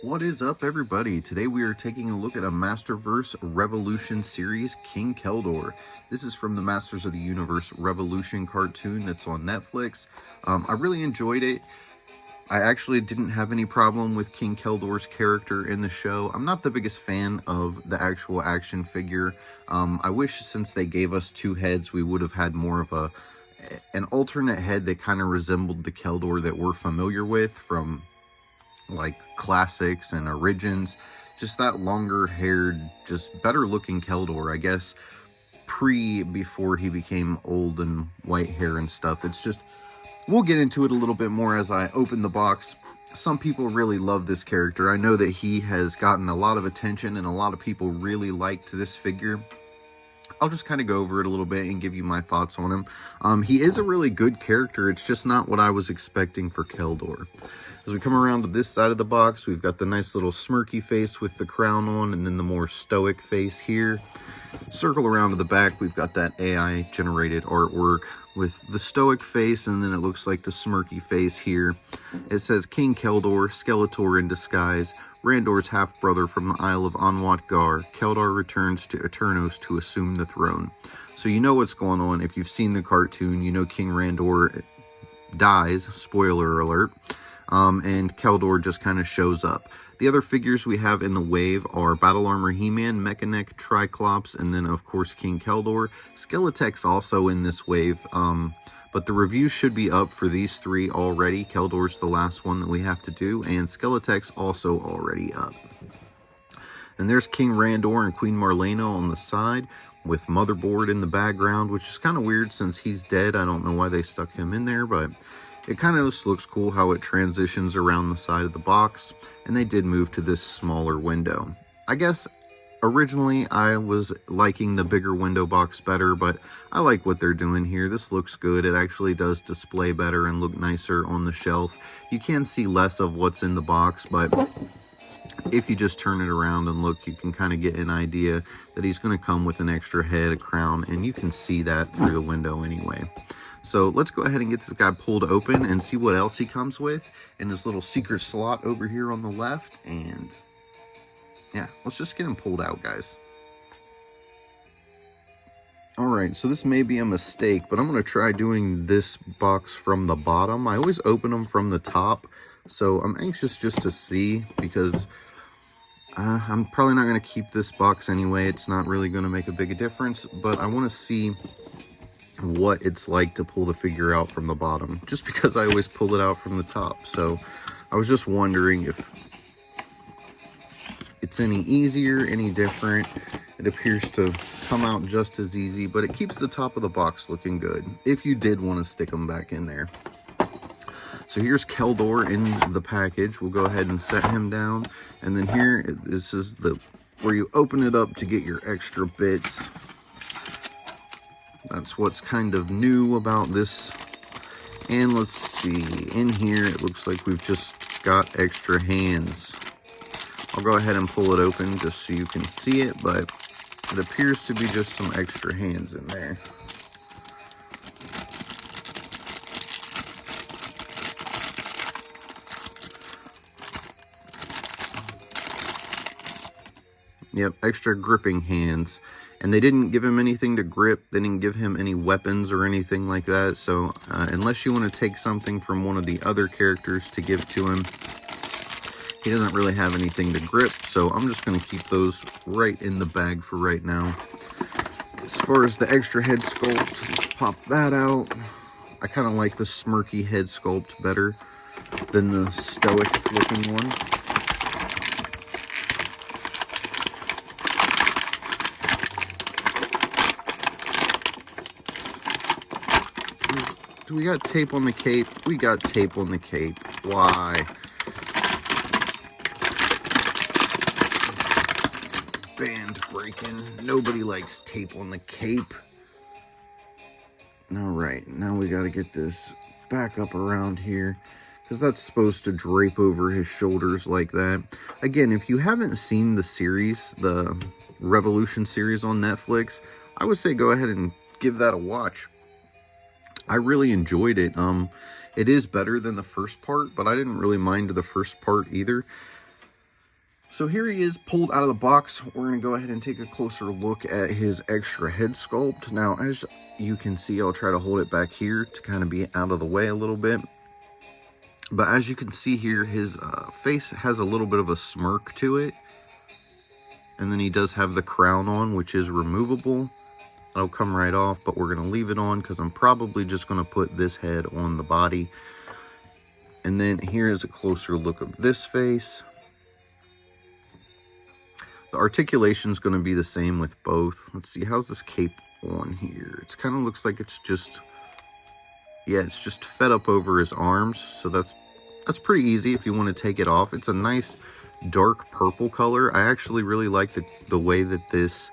What is up, everybody? Today we are taking a look at a Masterverse Revolution series, King Keldor. This is from the Masters of the Universe Revolution cartoon that's on Netflix. I really enjoyed it. I actually didn't have any problem with King Keldor's character in the show. I'm not the biggest fan of the actual action figure. I wish since they gave us two heads, we would have had more of an alternate head that kind of resembled the Keldor that we're familiar with from like classics and origins. Just that longer haired, just better looking Keldor, I guess, before he became old and white hair and stuff. It's just, we'll get into it a little bit more as I open the box. Some people really love this character. I know that he has gotten a lot of attention and a lot of people really liked this figure. I'll just kind of go over it a little bit and give you my thoughts on him. He is a really good character. It's just not what I was expecting for Keldor. As we come around to this side of the box, we've got the nice little smirky face with the crown on, and then the more stoic face here. Circle around to the back, we've got that AI generated artwork with the stoic face, and then it looks like the smirky face here. It says King Keldor, Skeletor in disguise, Randor's half-brother from the Isle of Anwat-Gar. Keldor returns to Eternos to assume the throne. So you know what's going on. If you've seen the cartoon, you know King Randor dies, spoiler alert, and Keldor just kind of shows up. The other figures we have in the wave are Battle Armor He-Man, Mechanic, Triclops, and then of course King Keldor. Skeletek's also in this wave, but the review should be up for these three already. Keldor's the last one that we have to do, and Skeletek's also already up. And there's King Randor and Queen Marlena on the side, with Motherboard in the background, which is kind of weird since he's dead. I don't know why they stuck him in there, but it kind of just looks cool how it transitions around the side of the box, and they did move to this smaller window. I guess originally I was liking the bigger window box better, but I like what they're doing here. This looks good. It actually does display better and look nicer on the shelf. You can see less of what's in the box, but if you just turn it around and look, you can kind of get an idea that he's going to come with an extra head, a crown, and you can see that through the window anyway. So let's go ahead and get this guy pulled open and see what else he comes with in this little secret slot over here on the left. And yeah, let's just get him pulled out, guys. Alright, so this may be a mistake, but I'm going to try doing this box from the bottom. I always open them from the top, so I'm anxious just to see, because I'm probably not going to keep this box anyway. It's not really going to make a big difference, but I want to see what it's like to pull the figure out from the bottom, just because I always pull it out from the top. So I was just wondering if it's any easier, any different. It appears to come out just as easy, but it keeps the top of the box looking good if you did want to stick them back in there. So here's Keldor in the package. We'll go ahead and set him down, and then here, this is where you open it up to get your extra bits. That's what's kind of new about this. And let's see, in here it looks like we've just got extra hands. I'll go ahead and pull it open just so you can see it, but it appears to be just some extra hands in there. Yep, extra gripping hands. And they didn't give him anything to grip. They didn't give him any weapons or anything like that. So unless you want to take something from one of the other characters to give to him, he doesn't really have anything to grip. So I'm just going to keep those right in the bag for right now. As far as the extra head sculpt, let's pop that out. I kind of like the smirky head sculpt better than the stoic looking one. Do we got tape on the cape? We got tape on the cape. Why? Band breaking. Nobody likes tape on the cape. Alright, now we got to get this back up around here, because that's supposed to drape over his shoulders like that. Again, if you haven't seen the series, the Revolution series on Netflix, I would say go ahead and give that a watch. I really enjoyed it. It is better than the first part, but I didn't really mind the first part either. So here he is pulled out of the box. We're going to go ahead and take a closer look at his extra head sculpt. Now, as you can see, I'll try to hold it back here to kind of be out of the way a little bit. But as you can see here, his face has a little bit of a smirk to it. And then he does have the crown on, which is removable. That'll come right off, but we're going to leave it on because I'm probably just going to put this head on the body. And then here's a closer look of this face. The articulation is going to be the same with both. Let's see, how's this cape on here? It kind of looks like it's just, yeah, it's just fed up over his arms. So that's pretty easy if you want to take it off. It's a nice dark purple color. I actually really like the way that this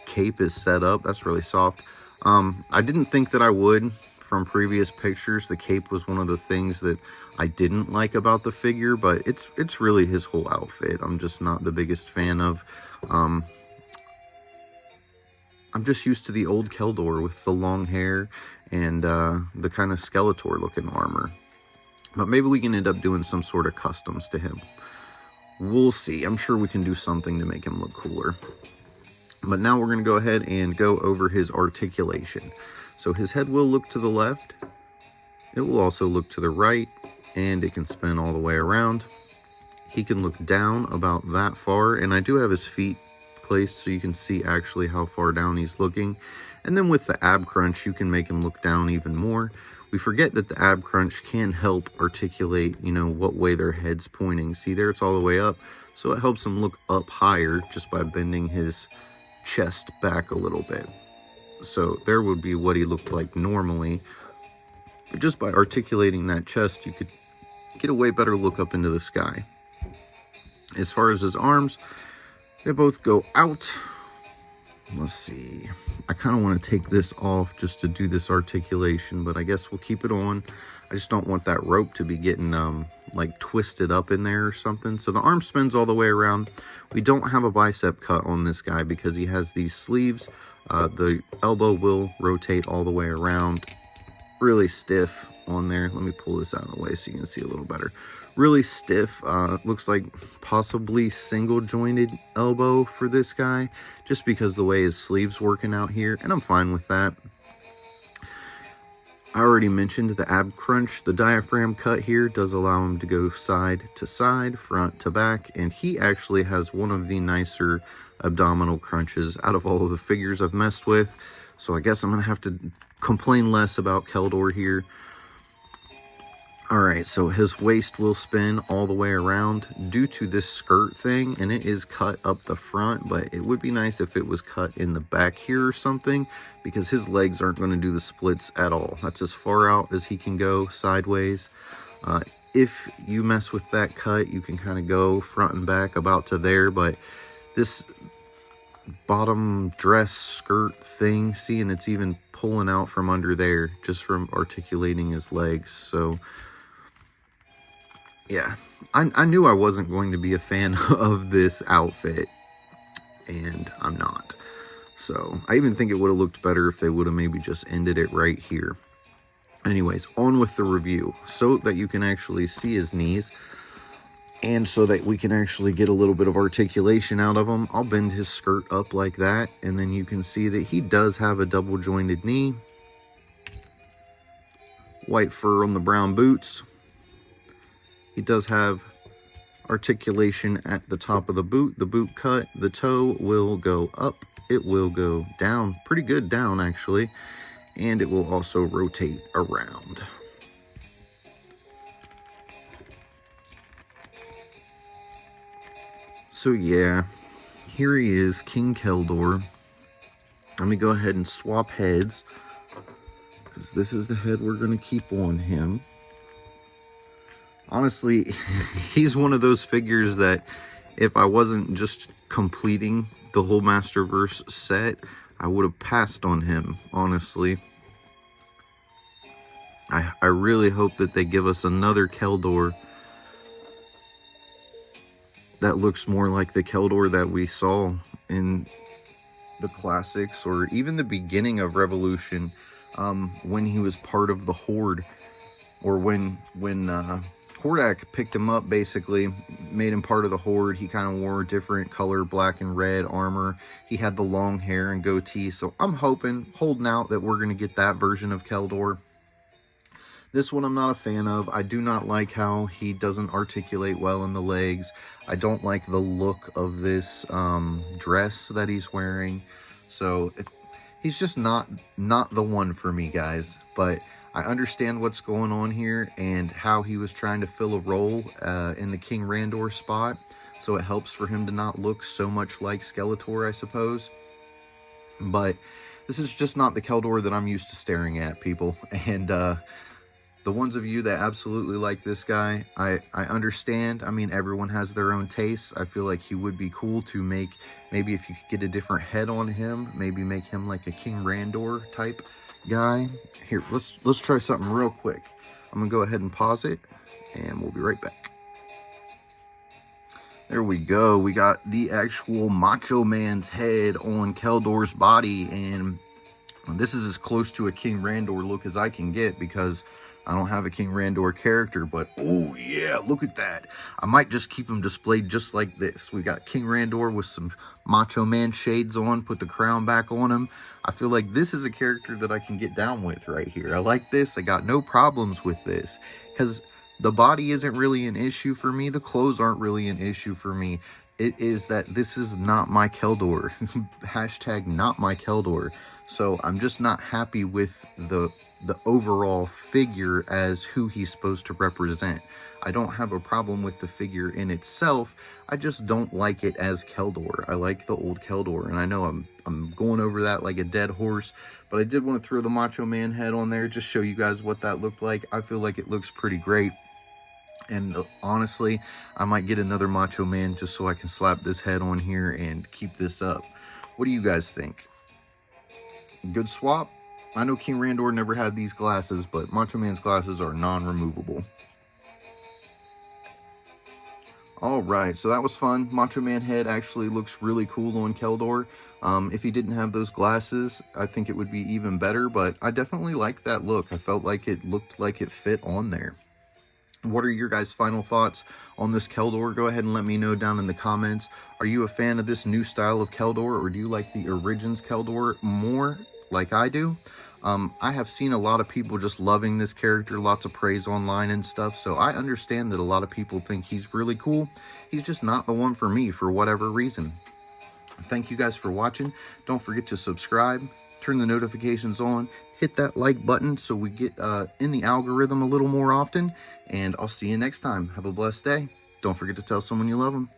cape is set up. That's really soft. I didn't think that I would from previous pictures. The cape was one of the things that I didn't like about the figure, but it's really his whole outfit. I'm just not the biggest fan of. I'm just used to the old Keldor with the long hair and the kind of Skeletor looking armor. But maybe we can end up doing some sort of customs to him. We'll see. I'm sure we can do something to make him look cooler. But now we're going to go ahead and go over his articulation. So his head will look to the left. It will also look to the right, and it can spin all the way around. He can look down about that far, and I do have his feet placed so you can see actually how far down he's looking. And then with the ab crunch, you can make him look down even more. We forget that the ab crunch can help articulate, you know, what way their head's pointing. See there, it's all the way up. So it helps him look up higher just by bending his chest back a little bit. So there would be what he looked like normally. But just by articulating that chest, you could get a way better look up into the sky. As far as his arms, they both go out. Let's see. I kind of want to take this off just to do this articulation, but I guess we'll keep it on. I just don't want that rope to be getting like twisted up in there or something. So the arm spins all the way around. We don't have a bicep cut on this guy because he has these sleeves. The elbow will rotate all the way around. Really stiff on there. Let me pull this out of the way so you can see a little better. Really stiff. Looks like possibly single jointed elbow for this guy, just because the way his sleeves working out here, and I'm fine with that. I already mentioned the ab crunch. The diaphragm cut here does allow him to go side to side, front to back, and he actually has one of the nicer abdominal crunches out of all of the figures I've messed with. So I guess I'm gonna have to complain less about Keldor here. Alright, so his waist will spin all the way around due to this skirt thing, and it is cut up the front, but it would be nice if it was cut in the back here or something, because his legs aren't going to do the splits at all. That's as far out as he can go sideways. If you mess with that cut, you can kind of go front and back about to there, but this bottom dress skirt thing, see, and it's even pulling out from under there just from articulating his legs. So yeah, I knew I wasn't going to be a fan of this outfit, and I'm not. So I even think it would have looked better if they would have maybe just ended it right here. Anyways, on with the review, so that you can actually see his knees, and so that we can actually get a little bit of articulation out of him. I'll bend his skirt up like that, and then you can see that he does have a double jointed knee. White fur on the brown boots. He does have articulation at the top of the boot cut. The toe will go up, it will go down, pretty good down actually, and it will also rotate around. So yeah, here he is, King Keldor. Let me go ahead and swap heads, because this is the head we're going to keep on him. Honestly, he's one of those figures that if I wasn't just completing the whole Masterverse set, I would have passed on him, honestly. I really hope that they give us another Keldor that looks more like the Keldor that we saw in the classics, or even the beginning of Revolution, when he was part of the Horde, or when Hordak picked him up, basically, made him part of the Horde. He kind of wore different color, black and red armor. He had the long hair and goatee, so I'm holding out that we're going to get that version of Keldor. This one I'm not a fan of. I do not like how he doesn't articulate well in the legs. I don't like the look of this dress that he's wearing. So he's just not the one for me, guys. But I understand what's going on here and how he was trying to fill a role in the King Randor spot. So it helps for him to not look so much like Skeletor, I suppose. But this is just not the Keldor that I'm used to staring at, people. And the ones of you that absolutely like this guy, I understand. I mean, everyone has their own tastes. I feel like he would be cool to make, maybe if you could get a different head on him, maybe make him like a King Randor type guy. Here, let's try something real quick. I'm gonna go ahead and pause it, and we'll be right back. There we go. We got the actual Macho Man's head on Keldor's body, and this is as close to a King Randor look as I can get because I don't have a King Randor character, but oh yeah, look at that. I might just keep him displayed just like this. We got King Randor with some Macho Man shades on, put the crown back on him. I feel like this is a character that I can get down with right here. I like this. I got no problems with this because the body isn't really an issue for me. The clothes aren't really an issue for me. It is that this is not my Keldor. Hashtag not my Keldor. So I'm just not happy with the overall figure as who he's supposed to represent. I don't have a problem with the figure in itself. I just don't like it as Keldor. I like the old Keldor, and I know I'm going over that like a dead horse, but I did want to throw the Macho Man head on there, just show you guys what that looked like. I feel like it looks pretty great. And honestly, I might get another Macho Man just so I can slap this head on here and keep this up. What do you guys think? Good swap? I know King Randor never had these glasses, but Macho Man's glasses are non-removable. Alright, so that was fun. Macho Man head actually looks really cool on Keldor. If he didn't have those glasses, I think it would be even better, but I definitely like that look. I felt like it looked like it fit on there. What are your guys' final thoughts on this Keldor? Go ahead and let me know down in the comments. Are you a fan of this new style of Keldor, or do you like the Origins Keldor more like I do? I have seen a lot of people just loving this character, lots of praise online and stuff, so I understand that a lot of people think he's really cool. He's just not the one for me for whatever reason. Thank you guys for watching. Don't forget to subscribe, turn the notifications on, hit that like button so we get in the algorithm a little more often, and I'll see you next time. Have a blessed day. Don't forget to tell someone you love them.